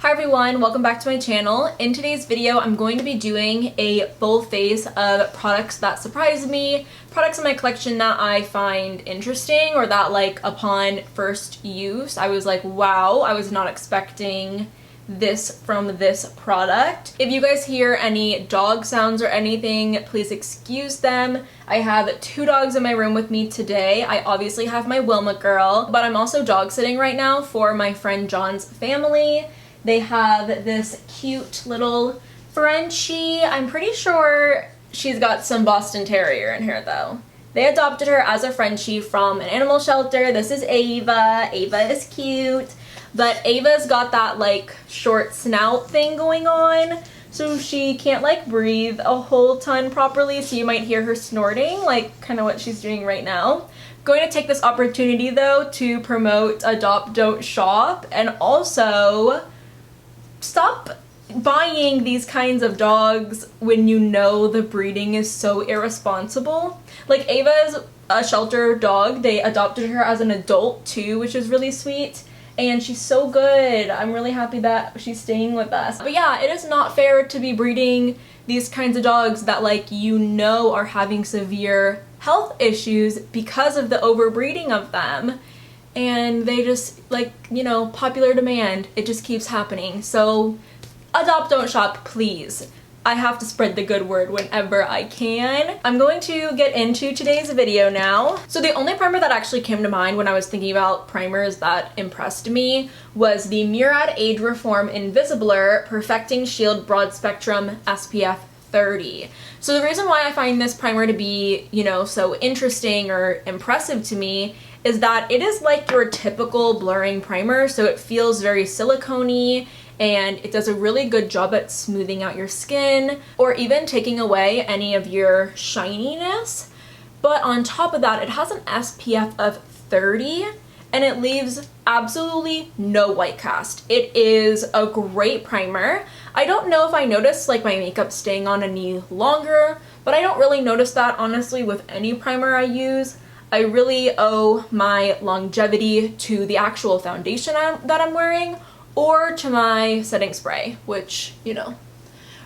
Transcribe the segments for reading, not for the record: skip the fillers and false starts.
Hi everyone, welcome back to my channel. In today's video, I'm going to be doing a full face of products that surprise me, products in my collection that I find interesting or that like upon first use, I was like, wow, I was not expecting this from this product. If you guys hear any dog sounds or anything, please excuse them. I have two dogs in my room with me today. I obviously have my Wilma girl, but I'm also dog sitting right now for my friend John's family. They have this cute little Frenchie. I'm pretty sure she's got some Boston Terrier in here though. They adopted her as a Frenchie from an animal shelter. This is Ava. Ava is cute, but Ava's got that like short snout thing going on, so she can't like breathe a whole ton properly, so you might hear her snorting, like kind of what she's doing right now. Going to take this opportunity though to promote Adopt Don't Shop, and also stop buying these kinds of dogs when you know the breeding is so irresponsible. Like Ava's a shelter dog. They adopted her as an adult too, which is really sweet. And she's so good. I'm really happy that she's staying with us. But yeah, it is not fair to be breeding these kinds of dogs that like you know are having severe health issues because of the overbreeding of them. And they just, like, you know, popular demand, it just keeps happening. So adopt, don't shop, please. I have to spread the good word whenever I can. I'm going to get into today's video now. So the only primer that actually came to mind when I was thinking about primers that impressed me was the Murad Age Reform Invisibler Perfecting Shield Broad Spectrum SPF 30. So the reason why I find this primer to be, you know, so interesting or impressive to me is that it is like your typical blurring primer, so it feels very silicone-y and it does a really good job at smoothing out your skin or even taking away any of your shininess. But on top of that, it has an SPF of 30 and it leaves absolutely no white cast. It is a great primer. I don't know if I noticed like my makeup staying on any longer, but I don't really notice that honestly with any primer I use. I really owe my longevity to the actual foundation that I'm wearing or to my setting spray, which, you know,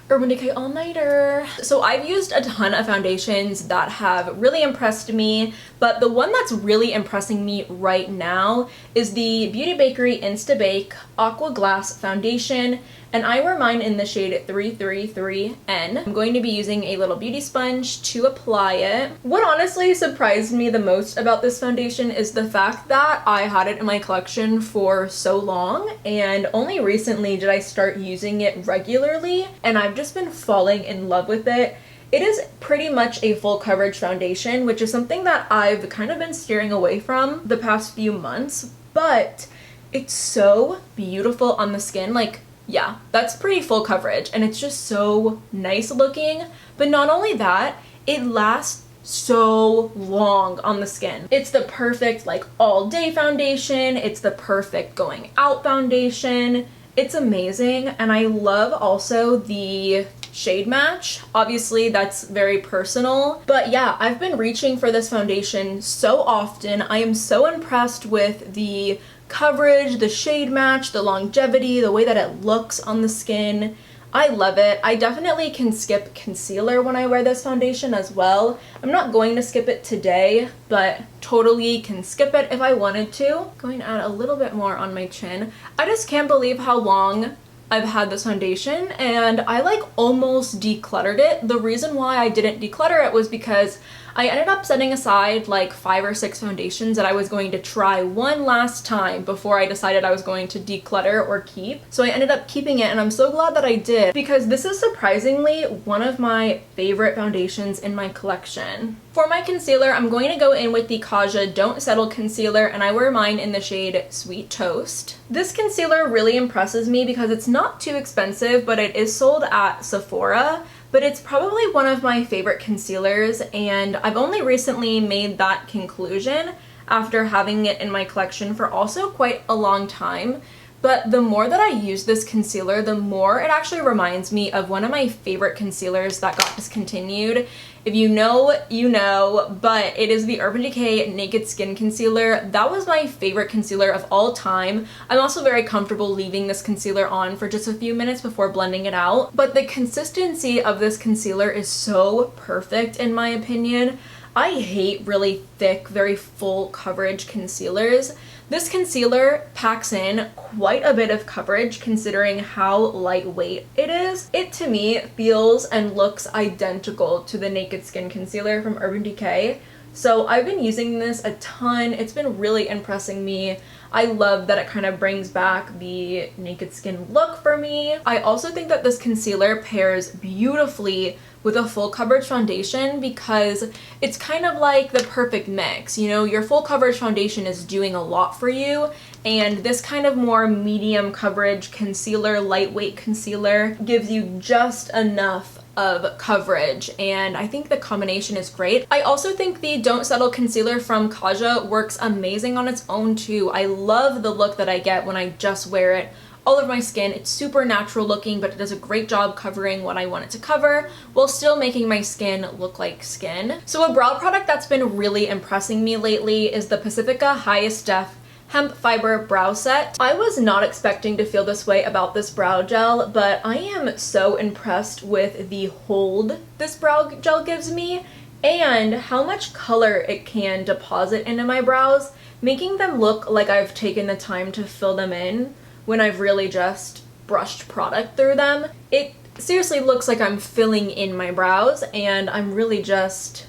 Urban Decay all-nighter. So I've used a ton of foundations that have really impressed me, but the one that's really impressing me right now is the Beauty Bakery Insta-Bake Aqua Glass Foundation, and I wear mine in the shade 333N. I'm going to be using a little beauty sponge to apply it. What honestly surprised me the most about this foundation is the fact that I had it in my collection for so long, and only recently did I start using it regularly, and I've just been falling in love with it. It is pretty much a full coverage foundation, which is something that I've kind of been steering away from the past few months, but it's so beautiful on the skin. Like, yeah, that's pretty full coverage and it's just so nice looking. But not only that, it lasts so long on the skin. It's the perfect like all day foundation. It's the perfect going out foundation. It's amazing. And I love also the shade match. Obviously that's very personal, but yeah, I've been reaching for this foundation so often. I am so impressed with the coverage, the shade match, the longevity, the way that it looks on the skin. I love it. I definitely can skip concealer when I wear this foundation as well. I'm not going to skip it today, but totally can skip it if I wanted to. Going to add a little bit more on my chin. I just can't believe how long I've had this foundation, and I like almost decluttered it. The reason why I didn't declutter it was because I ended up setting aside like 5 or 6 foundations that I was going to try one last time before I decided I was going to declutter or keep. So I ended up keeping it, and I'm so glad that I did because this is surprisingly one of my favorite foundations in my collection. For my concealer, I'm going to go in with the Kaja Don't Settle Concealer, and I wear mine in the shade Sweet Toast. This concealer really impresses me because it's not too expensive, but it is sold at Sephora. But it's probably one of my favorite concealers, and I've only recently made that conclusion after having it in my collection for also quite a long time. but the more that I use this concealer, the more it actually reminds me of one of my favorite concealers that got discontinued. If you know, you know, but it is the Urban Decay Naked Skin Concealer. That was my favorite concealer of all time. I'm also very comfortable leaving this concealer on for just a few minutes before blending it out, but the consistency of this concealer is so perfect in my opinion. I hate really thick, very full coverage concealers. This concealer packs in quite a bit of coverage considering how lightweight it is. It to me feels and looks identical to the Naked Skin Concealer from Urban Decay. So I've been using this a ton. It's been really impressing me. I love that it kind of brings back the naked skin look for me. I also think that this concealer pairs beautifully with a full coverage foundation because it's kind of like the perfect mix. You know, your full coverage foundation is doing a lot for you, and this kind of more medium coverage concealer, lightweight concealer, gives you just enough of coverage, and I think the combination is great. I also think the Don't Settle concealer from Kaja works amazing on its own too. I love the look that I get when I just wear it all over my skin. It's super natural looking, but it does a great job covering what I want it to cover while still making my skin look like skin. So a brow product that's been really impressing me lately is the Pacifica Highest Def Hemp Fiber Brow Set. I was not expecting to feel this way about this brow gel, but I am so impressed with the hold this brow gel gives me and how much color it can deposit into my brows, making them look like I've taken the time to fill them in when I've really just brushed product through them. It seriously looks like I'm filling in my brows and I'm really just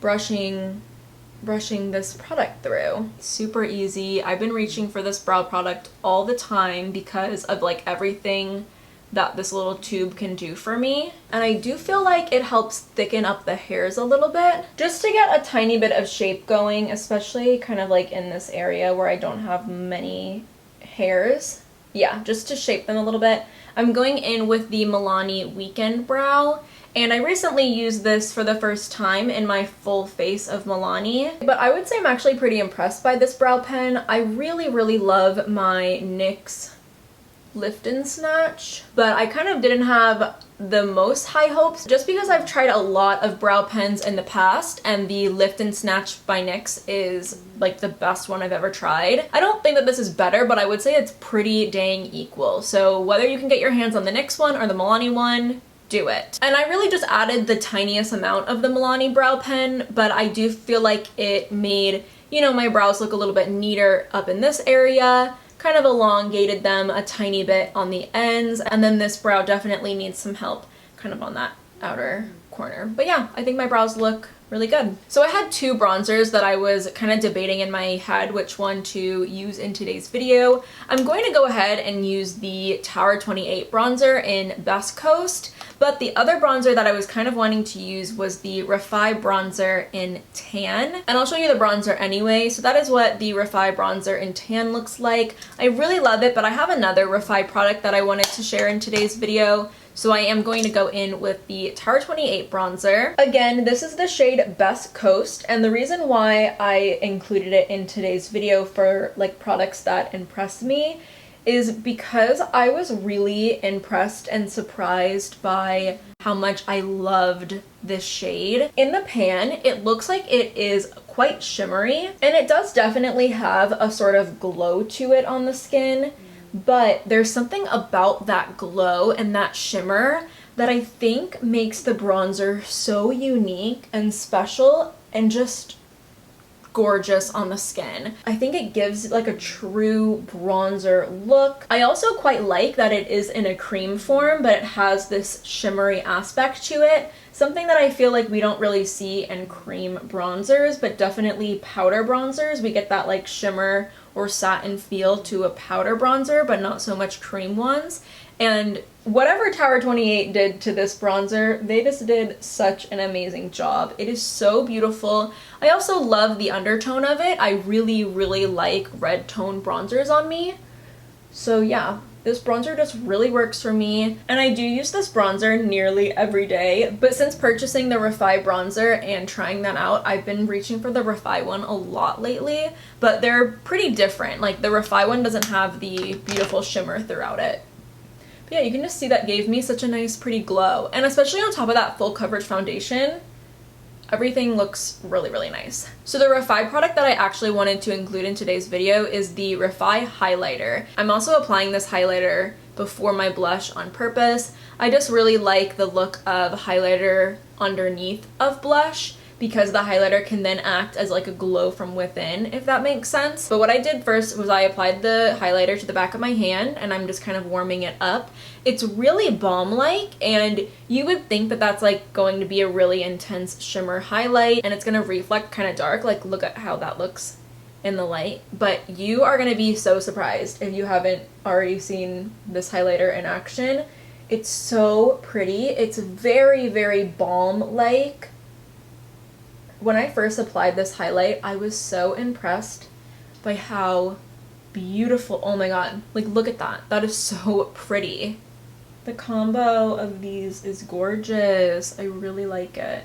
brushing this product through. Super easy. I've been reaching for this brow product all the time because of like everything that this little tube can do for me. And I do feel like it helps thicken up the hairs a little bit just to get a tiny bit of shape going, especially kind of like in this area where I don't have many hairs. Yeah, just to shape them a little bit. I'm going in with the Milani Weekend Brow, and I recently used this for the first time in my full face of Milani, but I would say I'm actually pretty impressed by this brow pen. I really love my NYX Lift and Snatch, but I kind of didn't have the most high hopes just because I've tried a lot of brow pens in the past and the Lift and Snatch by NYX is like the best one I've ever tried. I don't think that this is better, but I would say it's pretty dang equal. So whether you can get your hands on the NYX one or the Milani one, do it. And I really just added the tiniest amount of the Milani brow pen, but I do feel like it made, you know, my brows look a little bit neater up in this area, kind of elongated them a tiny bit on the ends, and then this brow definitely needs some help kind of on that outer corner. But yeah, I think my brows look really good. So I had two bronzers that I was kind of debating in my head which one to use in today's video. I'm going to go ahead and use the Tower 28 bronzer in Best Coast, but the other bronzer that I was kind of wanting to use was the Refi bronzer in Tan, and I'll show you the bronzer anyway. So that is what the Refi bronzer in Tan looks like. I really love it, but I have another Refi product that I wanted to share in today's video. So I am going to go in with the Tower 28 bronzer. Again, this is the shade Best Coast, and the reason why I included it in today's video for like products that impressed me is because I was really impressed and surprised by how much I loved this shade. In the pan, it looks like it is quite shimmery, and it does definitely have a sort of glow to it on the skin. But there's something about that glow and that shimmer that I think makes the bronzer so unique and special and just gorgeous on the skin. I think it gives like a true bronzer look. I also quite like that it is in a cream form, but it has this shimmery aspect to it. Something that I feel like we don't really see in cream bronzers, but definitely powder bronzers. We get that like shimmer or satin feel to a powder bronzer, but not so much cream ones. And whatever Tower 28 did to this bronzer, they just did such an amazing job. It is so beautiful. I also love the undertone of it. I really like red tone bronzers on me. So yeah, This bronzer just really works for me, and I do use this bronzer nearly every day, but since purchasing the Refi bronzer and trying that out, I've been reaching for the Refi one a lot lately, but they're pretty different. Like, the Refi one doesn't have the beautiful shimmer throughout it. But yeah, you can just see that gave me such a nice, pretty glow, and especially on top of that full coverage foundation, everything looks really, really nice. So the Refi product that I actually wanted to include in today's video is the Refi highlighter. I'm also applying this highlighter before my blush on purpose. I just really like the look of highlighter underneath of blush, because the highlighter can then act as like a glow from within, if that makes sense. But what I did first was I applied the highlighter to the back of my hand, and I'm just kind of warming it up. It's really balm-like, and you would think that that's like going to be a really intense shimmer highlight, and it's gonna reflect kind of dark. Like, look at how that looks in the light. But you are gonna be so surprised if you haven't already seen this highlighter in action. It's so pretty. It's very, very balm-like. When I first applied this highlight, I was so impressed by how beautiful, oh my god, like look at that. That is so pretty. The combo of these is gorgeous. I really like it.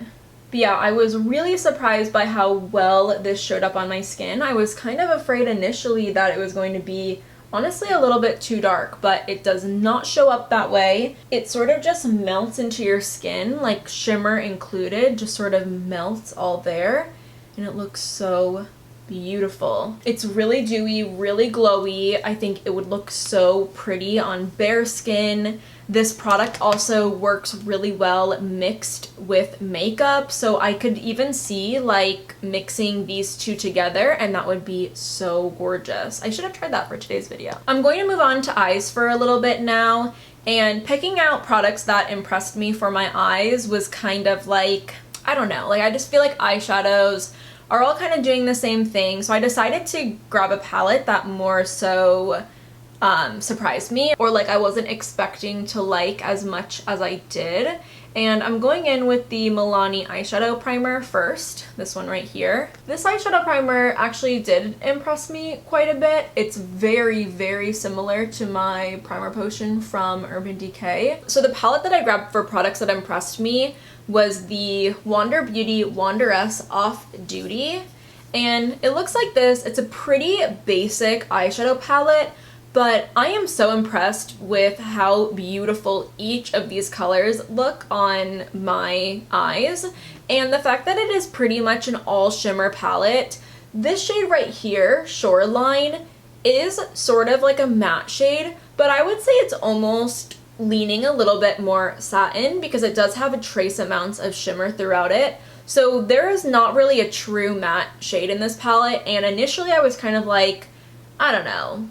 But yeah, I was really surprised by how well this showed up on my skin. I was kind of afraid initially that it was going to be honestly a little bit too dark, but it does not show up that way. It sort of just melts into your skin, like shimmer included, just sort of melts all there, and it looks so beautiful. It's really dewy, really glowy. I think it would look so pretty on bare skin. This product also works really well mixed with makeup, so I could even see like mixing these two together, and that would be so gorgeous. I should have tried that for today's video. I'm going to move on to eyes for a little bit now, and picking out products that impressed me for my eyes was kind of like, I don't know, like I just feel like eyeshadows are all kind of doing the same thing, so I decided to grab a palette that more so surprised me, or like I wasn't expecting to like as much as I did. And I'm going in with the Milani eyeshadow primer first, this one right here. This eyeshadow primer actually did impress me quite a bit. It's very, very similar to my primer potion from Urban Decay. So the palette that I grabbed for products that impressed me was the Wander Beauty Wanderess Off Duty, and it looks like this. It's a pretty basic eyeshadow palette, but I am so impressed with how beautiful each of these colors look on my eyes, and the fact that it is pretty much an all shimmer palette. This shade right here, Shoreline, is sort of like a matte shade, but I would say it's almost leaning a little bit more satin because it does have a trace amounts of shimmer throughout it. So there is not really a true matte shade in this palette, and initially I was kind of like, I don't know,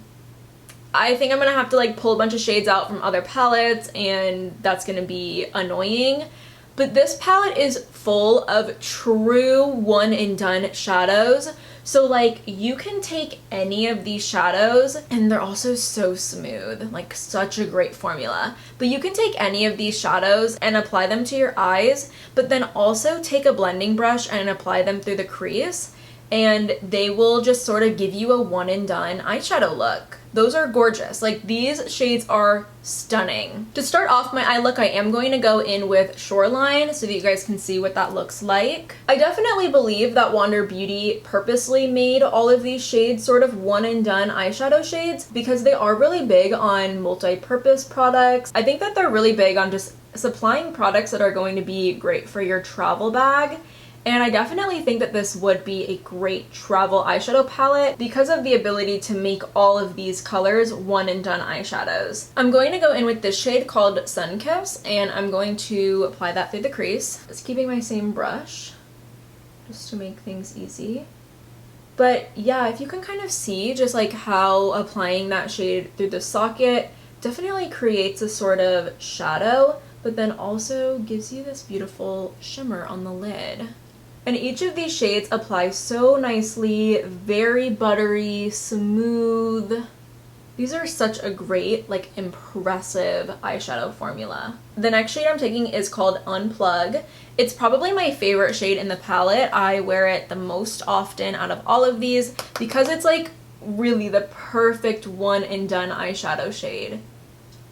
I think I'm gonna have to like pull a bunch of shades out from other palettes, and that's gonna be annoying. But this palette is full of true one and done shadows. So like you can take any of these shadows, and they're also so smooth, like such a great formula. But you can take any of these shadows and apply them to your eyes, but then also take a blending brush and apply them through the crease, and they will just sort of give you a one and done eyeshadow look. Those are gorgeous. Like, these shades are stunning. To start off my eye look, I am going to go in with Shoreline so that you guys can see what that looks like. I definitely believe that Wander Beauty purposely made all of these shades sort of one and done eyeshadow shades because they are really big on multi-purpose products. I think that they're really big on just supplying products that are going to be great for your travel bag. And I definitely think that this would be a great travel eyeshadow palette because of the ability to make all of these colors one and done eyeshadows. I'm going to go in with this shade called Sunkiss, and I'm going to apply that through the crease. Just keeping my same brush just to make things easy. But yeah, if you can kind of see just like how applying that shade through the socket definitely creates a sort of shadow, but then also gives you this beautiful shimmer on the lid. And each of these shades apply so nicely, very buttery, smooth. These are such a great, like, impressive eyeshadow formula. The next shade I'm taking is called Unplug. It's probably my favorite shade in the palette. I wear it the most often out of all of these because it's like really the perfect one and done eyeshadow shade.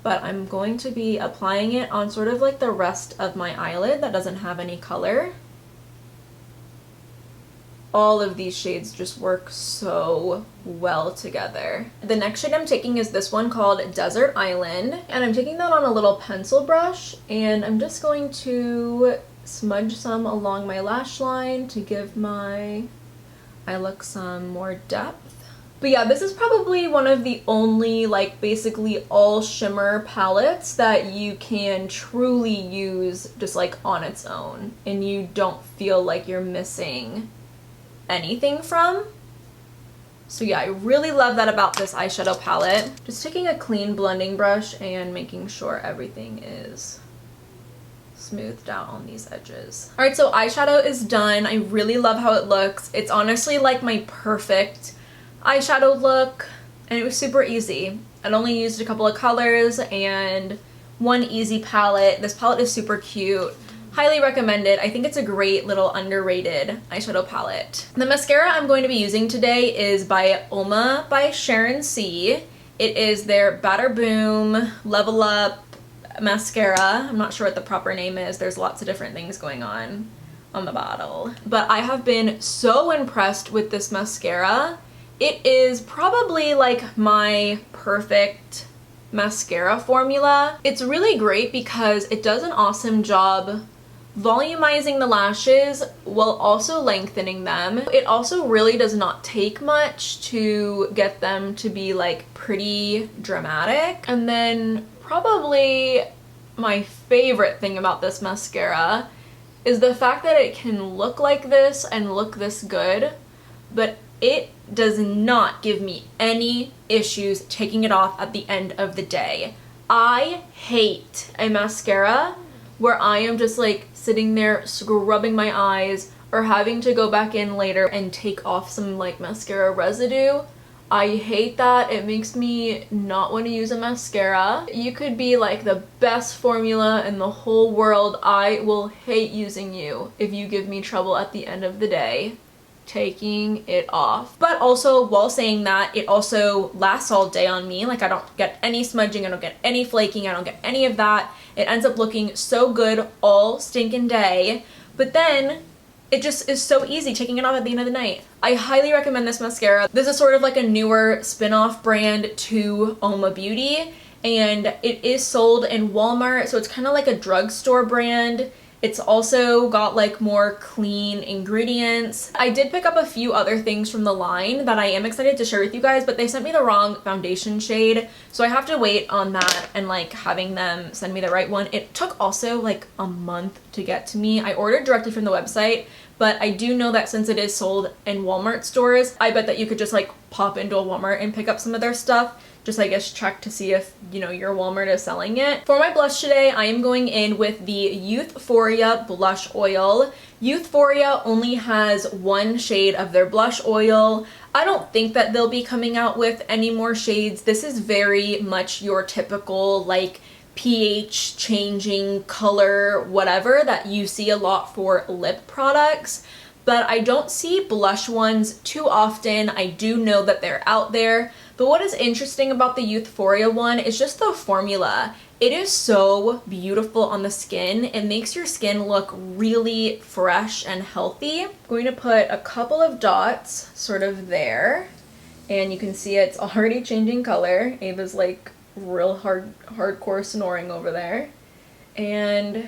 but I'm going to be applying it on sort of like the rest of my eyelid that doesn't have any color. All of these shades just work so well together. The next shade I'm taking is this one called Desert Island, and I'm taking that on a little pencil brush, and I'm just going to smudge some along my lash line to give my eye look some more depth. But yeah, this is probably one of the only like basically all shimmer palettes that you can truly use just like on its own, and you don't feel like you're missing anything from. So yeah, I really love that about this eyeshadow palette. Just taking a clean blending brush and making sure everything is smoothed out on these edges. Alright, so eyeshadow is done. I really love how it looks. It's honestly like my perfect eyeshadow look, and it was super easy. I only used a couple of colors and one easy palette. This palette is super cute. Highly recommend it. I think it's a great little underrated eyeshadow palette. The mascara I'm going to be using today is by Oma by Sharon C. It is their Batter Boom Level Up mascara. I'm not sure what the proper name is. There's lots of different things going on the bottle. But I have been so impressed with this mascara. It is probably like my perfect mascara formula. It's really great because it does an awesome job volumizing the lashes while also lengthening them. It also really does not take much to get them to be like pretty dramatic. And then probably my favorite thing about this mascara is the fact that it can look like this and look this good, but it does not give me any issues taking it off at the end of the day. I hate a mascara where I am just like sitting there scrubbing my eyes or having to go back in later and take off some like mascara residue. I hate that. It makes me not want to use a mascara. You could be like the best formula in the whole world. I will hate using you if you give me trouble at the end of the day taking it off. But also, while saying that, it also lasts all day on me. Like, I don't get any smudging, I don't get any flaking, I don't get any of that. It ends up looking so good all stinking day, but then it just is so easy taking it off at the end of the night. I highly recommend this mascara. This is sort of like a newer spin-off brand to Oma Beauty, and it is sold in Walmart, so it's kind of like a drugstore brand. It's also got like more clean ingredients. I did pick up a few other things from the line that I am excited to share with you guys, but they sent me the wrong foundation shade, so I have to wait on that and like having them send me the right one. It took also like a month to get to me. I ordered directly from the website, but I do know that since it is sold in Walmart stores, I bet that you could just like pop into a Walmart and pick up some of their stuff. Just, I guess, check to see if, you know, your Walmart is selling it. For my blush today, I am going in with the Youthforia blush oil. Youthforia only has one shade of their blush oil. I don't think that they'll be coming out with any more shades. This is very much your typical, like, pH changing color, whatever, that you see a lot for lip products. But I don't see blush ones too often. I do know that they're out there. But what is interesting about the Youthforia one is just the formula. It is so beautiful on the skin. It makes your skin look really fresh and healthy. I'm going to put a couple of dots sort of there. And you can see it's already changing color. Ava's like real hardcore snoring over there. And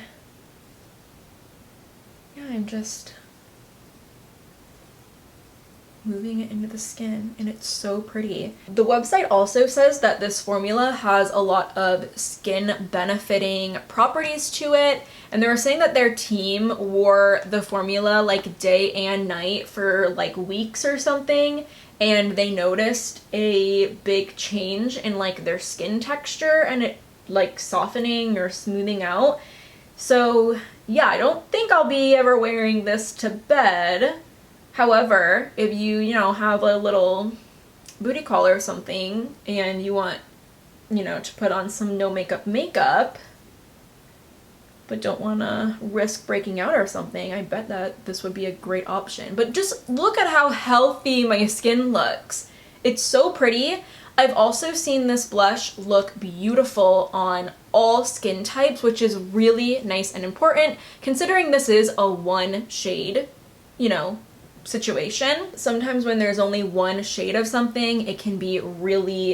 yeah, I'm just moving it into the skin, and it's so pretty. The website also says that this formula has a lot of skin benefiting properties to it, and they were saying that their team wore the formula like day and night for like weeks or something, and they noticed a big change in like their skin texture and it like softening or smoothing out. So yeah, I don't think I'll be ever wearing this to bed. However, if you know, have a little booty call or something and you want, you know, to put on some no makeup, but don't want to risk breaking out or something, I bet that this would be a great option. But just look at how healthy my skin looks. It's so pretty. I've also seen this blush look beautiful on all skin types, which is really nice and important considering this is a one shade, you know, situation. Sometimes when there's only one shade of something, it can be really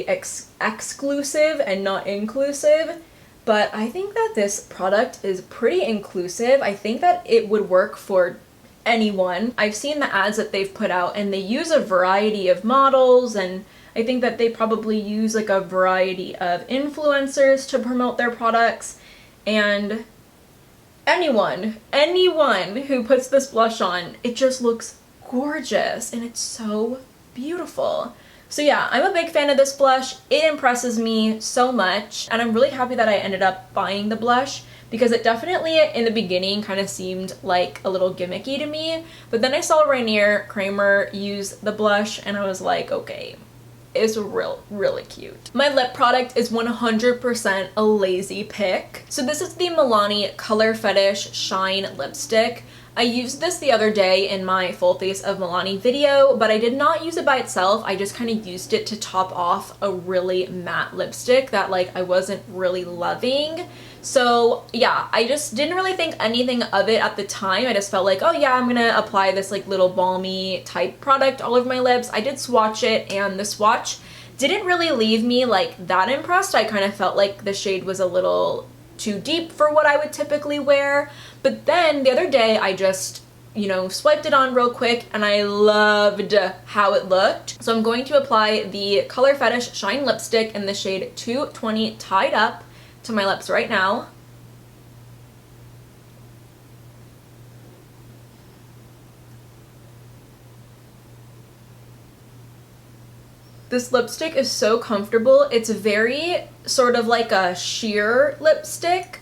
exclusive and not inclusive. But I think that this product is pretty inclusive. I think that it would work for anyone. I've seen the ads that they've put out and they use a variety of models, and I think that they probably use like a variety of influencers to promote their products, and anyone who puts this blush on, it just looks gorgeous and it's so beautiful. So yeah, I'm a big fan of this blush. It impresses me so much, and I'm really happy that I ended up buying the blush because it definitely in the beginning kind of seemed like a little gimmicky to me, but then I saw Rainier Kramer use the blush and I was like, okay, it's really cute. My lip product is 100% a lazy pick. So this is the Milani Color Fetish Shine Lipstick. I used this the other day in my full face of Milani video, but I did not use it by itself. I just kind of used it to top off a really matte lipstick that like I wasn't really loving. So yeah, I just didn't really think anything of it at the time. I just felt like, oh yeah, I'm gonna apply this like little balmy type product all over my lips. I did swatch it, and the swatch didn't really leave me like that impressed. I kind of felt like the shade was a little too deep for what I would typically wear. But then the other day I just, you know, swiped it on real quick and I loved how it looked. So I'm going to apply the Color Fetish Shine Lipstick in the shade 220 Tied Up to my lips right now. This lipstick is so comfortable. It's very sort of like a sheer lipstick.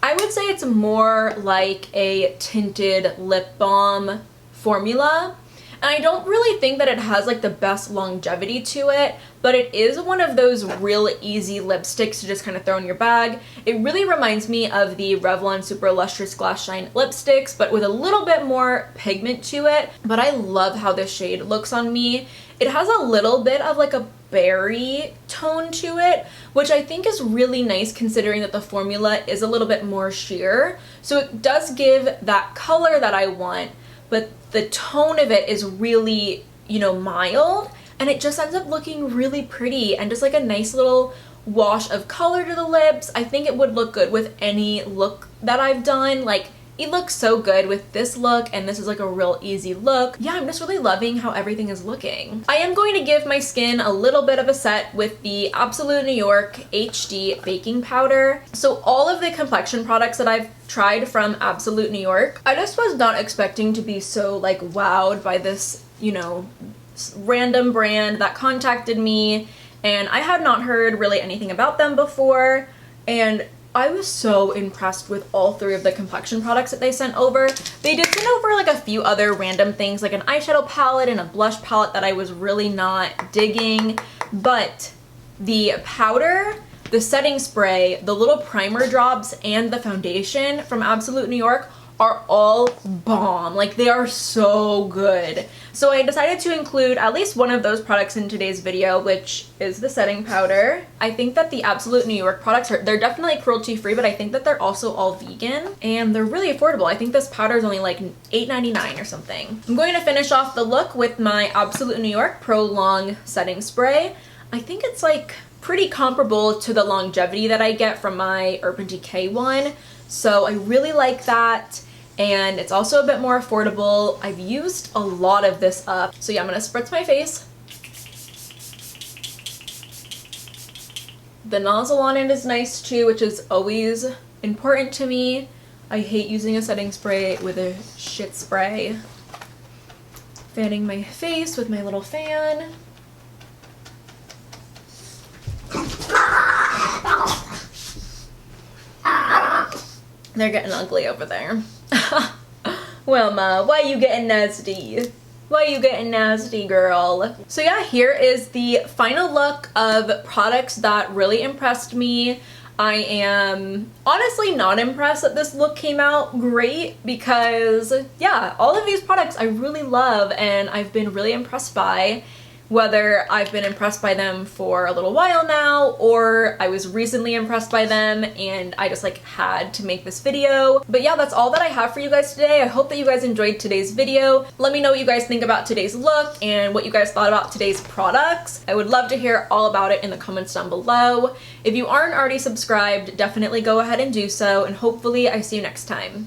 I would say it's more like a tinted lip balm formula. And I don't really think that it has like the best longevity to it, but it is one of those real easy lipsticks to just kind of throw in your bag. It really reminds me of the Revlon Super Lustrous Glass Shine lipsticks, but with a little bit more pigment to it. But I love how this shade looks on me. It has a little bit of like a berry tone to it, which I think is really nice considering that the formula is a little bit more sheer. So it does give that color that I want, but the tone of it is really, you know, mild, and it just ends up looking really pretty and just like a nice little wash of color to the lips. I think it would look good with any look that I've done. Like, it looks so good with this look, and this is like a real easy look. Yeah, I'm just really loving how everything is looking. I am going to give my skin a little bit of a set with the Absolute New York HD Baking Powder. So all of the complexion products that I've tried from Absolute New York, I just was not expecting to be so like wowed by this, you know, random brand that contacted me, and I had not heard really anything about them before, and I was so impressed with all three of the complexion products that they sent over. They did send over like a few other random things, like an eyeshadow palette and a blush palette that I was really not digging, but the powder, the setting spray, the little primer drops, and the foundation from Absolute New York are all bomb. Like, they are so good. So I decided to include at least one of those products in today's video, which is the setting powder. I think that the Absolute New York products they're definitely cruelty free, but I think that they're also all vegan and they're really affordable. I think this powder is only like $8.99 or something. I'm going to finish off the look with my Absolute New York Pro Long setting spray. I think it's like pretty comparable to the longevity that I get from my Urban Decay one. So I really like that. And it's also a bit more affordable. I've used a lot of this up. So yeah, I'm gonna spritz my face. The nozzle on it is nice too, which is always important to me. I hate using a setting spray with a shit spray. Fanning my face with my little fan. They're getting ugly over there. Well, Ma, why you getting nasty? Why you getting nasty, girl? So yeah, here is the final look of products that really impressed me. I am honestly not impressed that this look came out great because, yeah, all of these products I really love and I've been really impressed by. whether I've been impressed by them for a little while now or I was recently impressed by them and I just like had to make this video. But yeah, that's all that I have for you guys today. I hope that you guys enjoyed today's video. Let me know what you guys think about today's look and what you guys thought about today's products. I would love to hear all about it in the comments down below. If you aren't already subscribed, definitely go ahead and do so, and hopefully I see you next time.